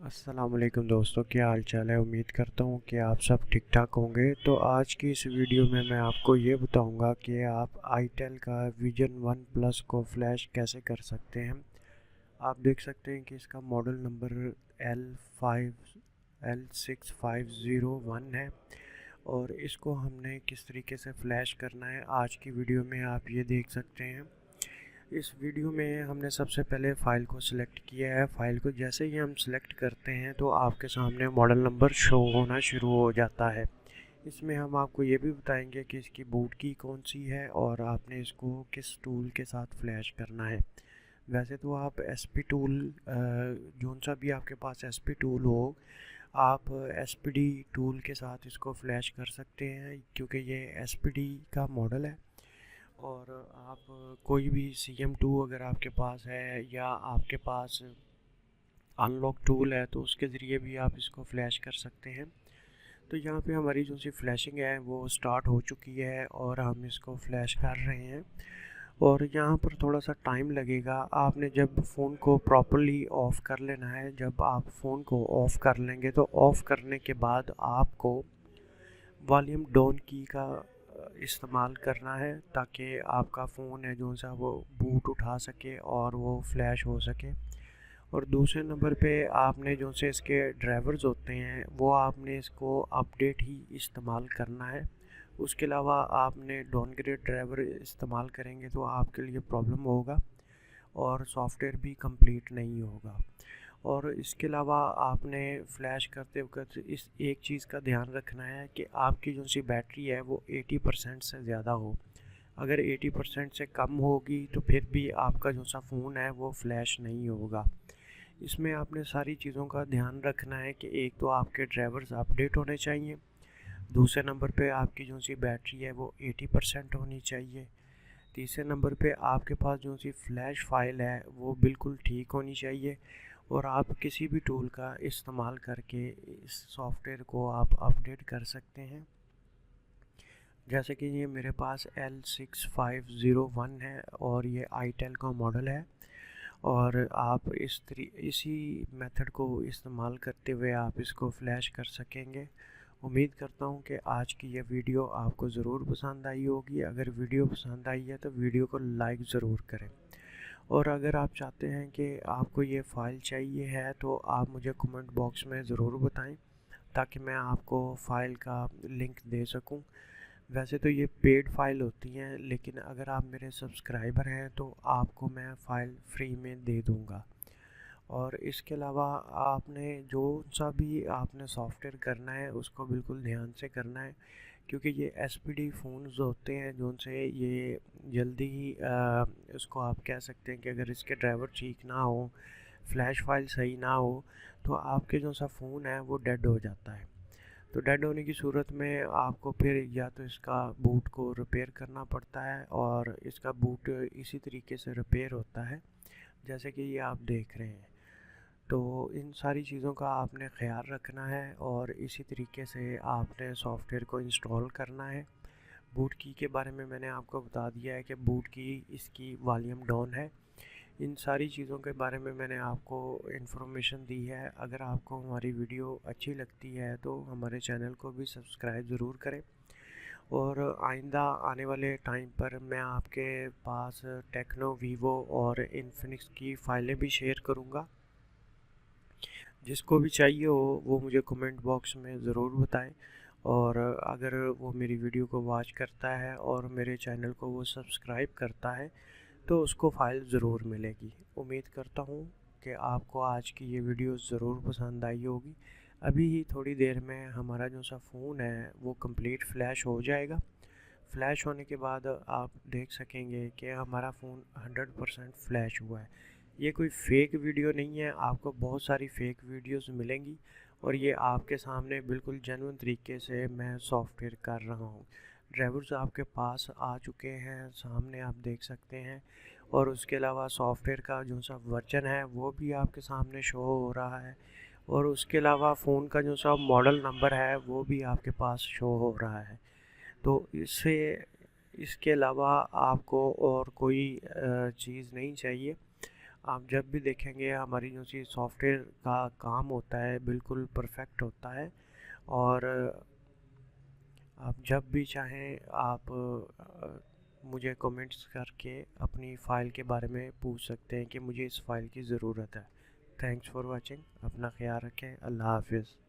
अस्सलाम वालेकुम दोस्तों, क्या हाल चाल है। उम्मीद करता हूँ कि आप सब ठीक ठाक होंगे। तो आज की इस वीडियो में मैं आपको ये बताऊँगा कि आप आईटेल का विजन वन प्लस को फ्लैश कैसे कर सकते हैं। आप देख सकते हैं कि इसका मॉडल नंबर L6501 है और इसको हमने किस तरीके से फ्लैश करना है आज की वीडियो में आप ये देख सकते हैं। इस वीडियो में हमने सबसे पहले फ़ाइल को सिलेक्ट किया है। फ़ाइल को जैसे ही हम सिलेक्ट करते हैं तो आपके सामने मॉडल नंबर शो होना शुरू हो जाता है। इसमें हम आपको ये भी बताएंगे कि इसकी बूट की कौन सी है और आपने इसको किस टूल के साथ फ्लैश करना है। वैसे तो आप एसपी टूल जोन सा भी आपके पास एसपी टूल हो, आप एसपीडी टूल के साथ इसको फ्लैश कर सकते हैं क्योंकि ये एसपीडी का मॉडल है। और आप कोई भी CM2 अगर आपके पास है या आपके पास अनलॉक टूल है तो उसके ज़रिए भी आप इसको फ्लैश कर सकते हैं। तो यहाँ पे हमारी जो सी फ्लैशिंग है वो स्टार्ट हो चुकी है और हम इसको फ्लैश कर रहे हैं और यहाँ पर थोड़ा सा टाइम लगेगा। आपने जब फ़ोन को प्रॉपर्ली ऑफ़ कर लेना है। जब आप फ़ोन को ऑफ़ कर लेंगे तो ऑफ़ करने के बाद आपको वॉल्यूम डाउन की का इस्तेमाल करना है ताकि आपका फ़ोन है जो सा वो बूट उठा सके और वो फ्लैश हो सके। और दूसरे नंबर पे आपने जो से इसके ड्राइवर्स होते हैं वो आपने इसको अपडेट ही इस्तेमाल करना है। उसके अलावा आपने डाउनग्रेड ड्राइवर इस्तेमाल करेंगे तो आपके लिए प्रॉब्लम होगा और सॉफ्टवेयर भी कंप्लीट नहीं होगा। और इसके अलावा आपने फ्लैश करते वक्त इस एक चीज़ का ध्यान रखना है कि आपकी जो सी बैटरी है वो 80% से ज़्यादा हो। अगर 80% से कम होगी तो फिर भी आपका जो सा फ़ोन है वो फ्लैश नहीं होगा। इसमें आपने सारी चीज़ों का ध्यान रखना है कि एक तो आपके ड्राइवर्स अपडेट होने चाहिए, दूसरे नंबर पे आपकी जो सी बैटरी है वो 80% होनी चाहिए, तीसरे नंबर पे आपके पास जो सी फ्लैश फाइल है वो बिल्कुल ठीक होनी चाहिए और आप किसी भी टूल का इस्तेमाल करके इस सॉफ्टवेयर को आप अपडेट कर सकते हैं। जैसे कि ये मेरे पास L6501 है और ये आईटेल का मॉडल है और आप इसी मेथड को इस्तेमाल करते हुए आप इसको फ्लैश कर सकेंगे। उम्मीद करता हूँ कि आज की यह वीडियो आपको ज़रूर पसंद आई होगी। अगर वीडियो पसंद आई है तो वीडियो को लाइक ज़रूर करें और अगर आप चाहते हैं कि आपको ये फ़ाइल चाहिए है तो आप मुझे कमेंट बॉक्स में ज़रूर बताएं ताकि मैं आपको फ़ाइल का लिंक दे सकूं। वैसे तो ये पेड फ़ाइल होती हैं लेकिन अगर आप मेरे सब्सक्राइबर हैं तो आपको मैं फ़ाइल फ्री में दे दूंगा। और इसके अलावा आपने जो सा भी आपने सॉफ्टवेयर करना है उसको बिल्कुल ध्यान से करना है क्योंकि ये एसपीडी फ़ोन्स होते हैं जो से ये जल्दी ही उसको आप कह सकते हैं कि अगर इसके ड्राइवर ठीक ना हो, फ्लैश फाइल सही ना हो तो आपके जो सा फ़ोन है वो डेड हो जाता है। तो डेड होने की सूरत में आपको फिर या तो इसका बूट को रिपेयर करना पड़ता है और इसका बूट इसी तरीके से रिपेयर होता है जैसे कि ये आप देख रहे हैं। तो इन सारी चीज़ों का आपने ख्याल रखना है और इसी तरीके से आपने सॉफ्टवेयर को इंस्टॉल करना है। बूट की के बारे में मैंने आपको बता दिया है कि बूट की इसकी वॉल्यूम डाउन है। इन सारी चीज़ों के बारे में मैंने आपको इन्फॉर्मेशन दी है। अगर आपको हमारी वीडियो अच्छी लगती है तो हमारे चैनल को भी सब्सक्राइब ज़रूर करें और आइंदा आने वाले टाइम पर मैं आपके पास टेक्नो, वीवो और इन्फिनिक्स की फ़ाइलें भी शेयर करूँगा। जिसको भी चाहिए हो वो मुझे कमेंट बॉक्स में ज़रूर बताएं और अगर वो मेरी वीडियो को वॉच करता है और मेरे चैनल को वो सब्सक्राइब करता है तो उसको फ़ाइल ज़रूर मिलेगी। उम्मीद करता हूँ कि आपको आज की ये वीडियो ज़रूर पसंद आई होगी। अभी ही थोड़ी देर में हमारा जो सा फ़ोन है वो कंप्लीट फ्लैश हो जाएगा। फ्लैश होने के बाद आप देख सकेंगे कि हमारा फ़ोन 100% फ्लैश हुआ है। ये कोई फेक वीडियो नहीं है, आपको बहुत सारी फेक वीडियोस मिलेंगी और ये आपके सामने बिल्कुल जेन्युइन तरीके से मैं सॉफ्टवेयर कर रहा हूँ। ड्राइवर्स आपके पास आ चुके हैं, सामने आप देख सकते हैं और उसके अलावा सॉफ्टवेयर का जो सा वर्जन है वो भी आपके सामने शो हो रहा है और उसके अलावा फ़ोन का जो सा मॉडल नंबर है वो भी आपके पास शो हो रहा है। तो इसके अलावा आपको और कोई चीज़ नहीं चाहिए। आप जब भी देखेंगे हमारी जो सी सॉफ्टवेयर का काम होता है बिल्कुल परफेक्ट होता है। और आप जब भी चाहें आप मुझे कमेंट्स करके अपनी फ़ाइल के बारे में पूछ सकते हैं कि मुझे इस फ़ाइल की ज़रूरत है। Thanks for watching. अपना ख्याल रखें। अल्लाह हाफिज़।